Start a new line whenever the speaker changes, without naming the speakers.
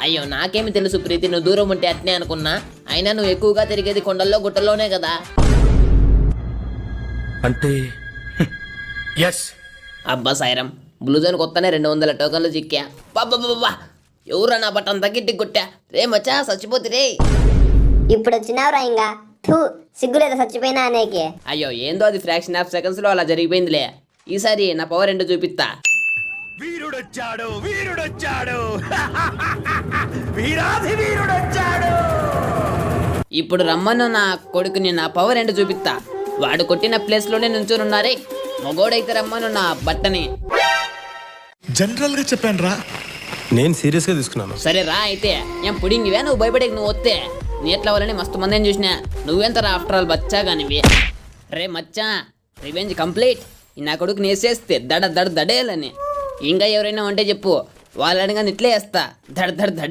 అయ్యో నాకేమి తెలుసు ప్రీతి, నువ్వు దూరం ఉంటే అట్నే అనుకున్నా. అయినా నువ్వు ఎక్కువగా తిరిగేది కొండల్లో గుట్టల్లోనే కదా.
అంటే ఎస్.
అబ్బా సాయిరం, బ్లూజోన్ కొత్తనే 200 టోకన్లు చిక్కా. బాబా ఎవరా నా బట్టం తగ్గిట్టి కొట్టా. రే మచ్చా చచ్చిపోతి రే.
ఇప్పుడు వచ్చినావురా ఇంకా థూ సిగ్గులేదా చచ్చిపోయినా అనేకి.
అయ్యో ఏందో అది ఫ్రాక్షన్ ఆఫ్ సెకండ్స్ లో అలా జరిగిపోయిందిలే. ఈసారి నా పవర్ ఏంటో చూపిస్తా.
వీరుడొచ్చాడు వీరుడొచ్చాడు వీరాధి వీరుడొచ్చాడు.
ఇప్పుడు రమ్మను నా కొడుకుని, నా పవర్ ఏంటో చూపిస్తా. వాడు కొట్టిన ప్లేస్ లోనే నుంచోనున్నారే. మగోడైతే రమ్మను నా బట్టని.
జనరల్ గా చెప్పాను రా, నేను సీరియస్ గా తీసుకున్నాను.
సరే రా అయితే. ఏం పుడింగివే నువ్వు భయపడేకి, నువ్వు వస్తే నీ ఎట్లా వాళ్ళని మస్తు మందిని చూసినా. నువ్వెంత రా ఆఫ్టర్ ఆల్ బచ్చా కానివి. రే మచ్చా రివెంజ్ కంప్లీట్. నా కొడుకు నేసేస్తే దడ దడ దడేయాలని. ఇంకా ఎవరైనా ఉంటే చెప్పు, వాళ్ళని కానీ ఇట్లే వేస్తా దడ దడ దడ.